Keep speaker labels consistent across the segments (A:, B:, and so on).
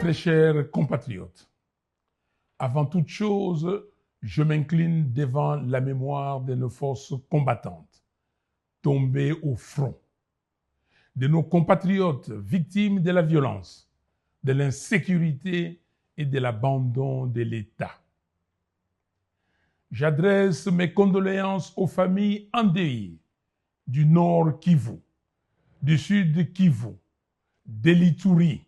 A: Très chers compatriotes, avant toute chose, je m'incline devant la mémoire de nos forces combattantes tombées au front, de nos compatriotes victimes de la violence, de l'insécurité et de l'abandon de l'État. J'adresse mes condoléances aux familles endeuillées du Nord Kivu, du Sud Kivu, de l'Ituri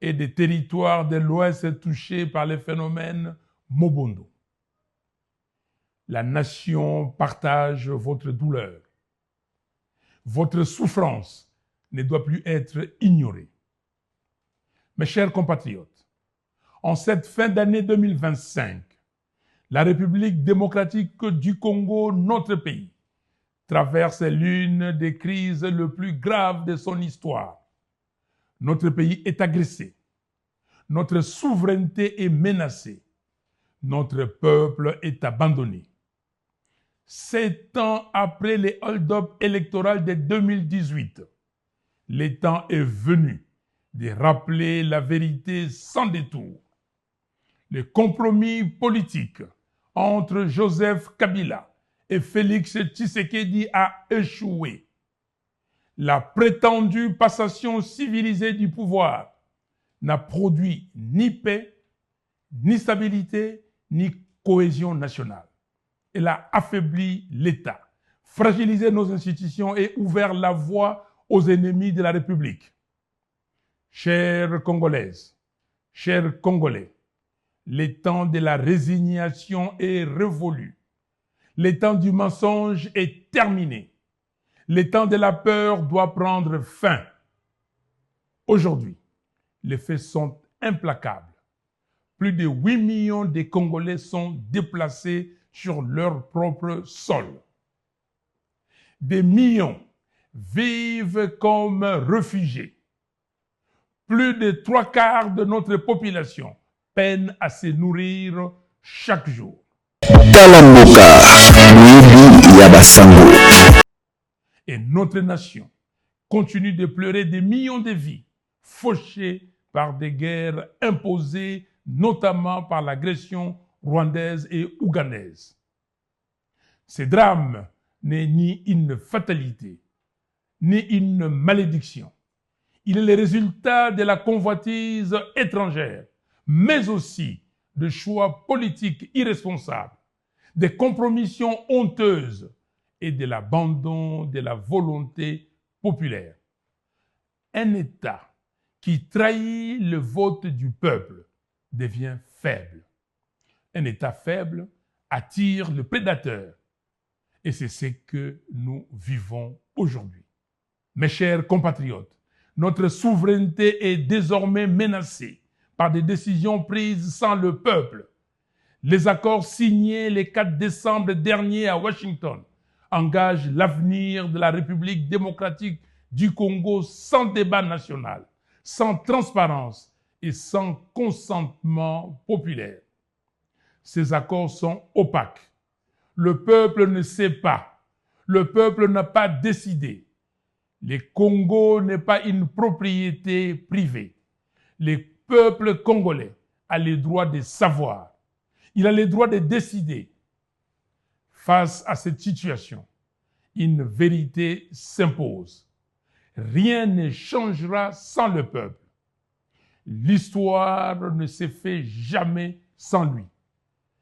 A: et des territoires de l'Ouest touchés par les phénomènes Mobondo. La nation partage votre douleur. Votre souffrance ne doit plus être ignorée. Mes chers compatriotes, en cette fin d'année 2025, la République démocratique du Congo, notre pays, traverse l'une des crises les plus graves de son histoire. Notre pays est agressé. Notre souveraineté est menacée. Notre peuple est abandonné. 7 ans après les hold-up électoraux de 2018, le temps est venu de rappeler la vérité sans détour. Le compromis politique entre Joseph Kabila et Félix Tshisekedi a échoué. La prétendue passation civilisée du pouvoir n'a produit ni paix, ni stabilité, ni cohésion nationale. Elle a affaibli l'État, fragilisé nos institutions et ouvert la voie aux ennemis de la République. Chères Congolaises, chers Congolais, le temps de la résignation est révolu. Le temps du mensonge est terminé. Le temps de la peur doit prendre fin. Aujourd'hui, les faits sont implacables. Plus de 8 millions de Congolais sont déplacés sur leur propre sol. Des millions vivent comme réfugiés. Plus de 3/4 de notre population peinent à se nourrir chaque jour. Et notre nation continue de pleurer des millions de vies fauchées par des guerres imposées, notamment par l'agression rwandaise et ougandaise. Ce drame n'est ni une fatalité, ni une malédiction. Il est le résultat de la convoitise étrangère, mais aussi de choix politiques irresponsables, des compromissions honteuses et de l'abandon de la volonté populaire. Un État qui trahit le vote du peuple devient faible. Un État faible attire le prédateur. Et c'est ce que nous vivons aujourd'hui. Mes chers compatriotes, notre souveraineté est désormais menacée par des décisions prises sans le peuple. Les accords signés le 4 décembre dernier à Washington engagent l'avenir de la République démocratique du Congo sans débat national, sans transparence et sans consentement populaire. Ces accords sont opaques. Le peuple ne sait pas. Le peuple n'a pas décidé. Le Congo n'est pas une propriété privée. Le peuple congolais a le droit de savoir. Il a le droit de décider. Face à cette situation, une vérité s'impose. Rien ne changera sans le peuple. L'histoire ne se fait jamais sans lui.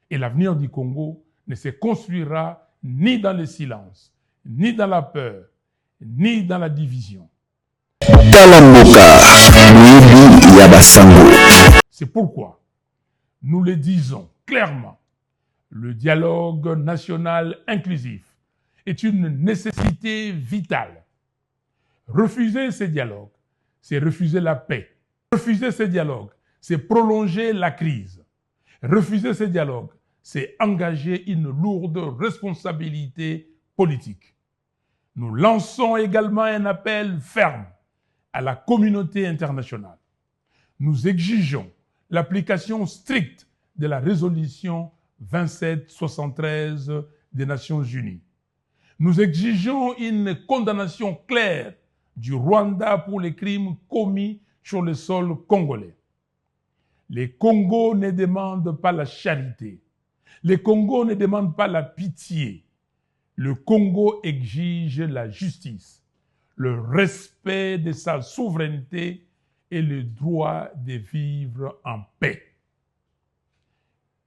A: Et l'avenir du Congo ne se construira ni dans le silence, ni dans la peur, ni dans la division. C'est pourquoi nous le disons clairement, le dialogue national inclusif est une nécessité vitale. Refuser ce dialogue, c'est refuser la paix. Refuser ce dialogue, c'est prolonger la crise. Refuser ce dialogue, c'est engager une lourde responsabilité politique. Nous lançons également un appel ferme à la communauté internationale. Nous exigeons l'application stricte de la résolution 2773 des Nations Unies. Nous exigeons une condamnation claire du Rwanda pour les crimes commis sur le sol congolais. Les Congos ne demandent pas la charité. Les Congos ne demandent pas la pitié. Le Congo exige la justice, le respect de sa souveraineté et le droit de vivre en paix.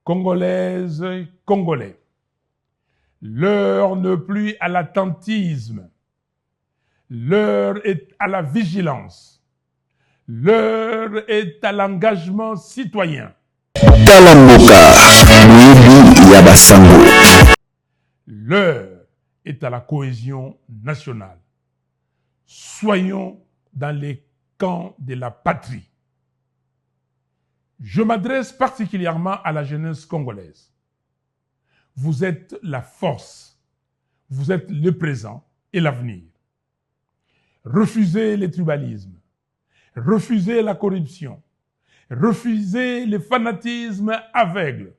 A: Congolaises, Congolais, l'heure n'est plus à l'attentisme, l'heure est à la vigilance, l'heure est à l'engagement citoyen. L'heure est à la cohésion nationale. Soyons dans les camps de la patrie. Je m'adresse particulièrement à la jeunesse congolaise. Vous êtes la force, vous êtes le présent et l'avenir. Refusez le tribalisme, refusez la corruption, refusez le fanatisme aveugle,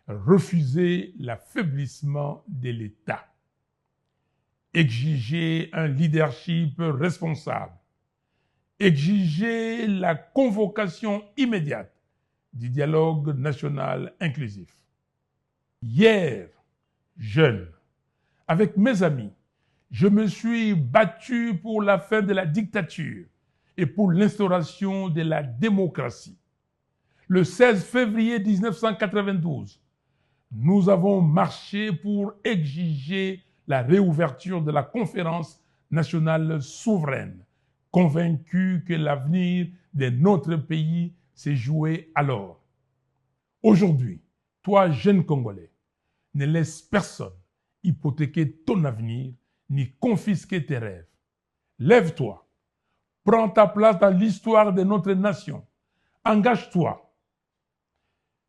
A: refusez l'affaiblissement de l'État. Exigez un leadership responsable. Exigez la convocation immédiate du dialogue national inclusif. Hier, jeune, avec mes amis, je me suis battu pour la fin de la dictature et pour l'instauration de la démocratie. Le 16 février 1992, nous avons marché pour exiger la réouverture de la conférence nationale souveraine, convaincus que l'avenir de notre pays s'est joué alors. Aujourd'hui, toi, jeune Congolais, ne laisse personne hypothéquer ton avenir ni confisquer tes rêves. Lève-toi, prends ta place dans l'histoire de notre nation, engage-toi.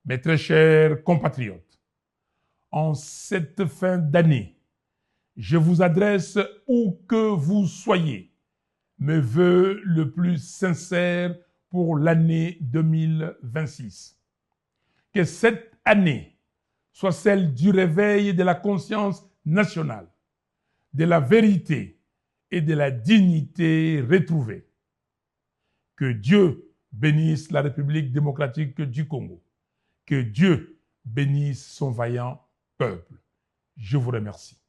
A: Mes très chers compatriotes, en cette fin d'année, je vous adresse où que vous soyez mes vœux le plus sincère pour l'année 2026. Que cette année soit celle du réveil de la conscience nationale, de la vérité et de la dignité retrouvée. Que Dieu bénisse la République démocratique du Congo. Que Dieu bénisse son vaillant peuple. Je vous remercie.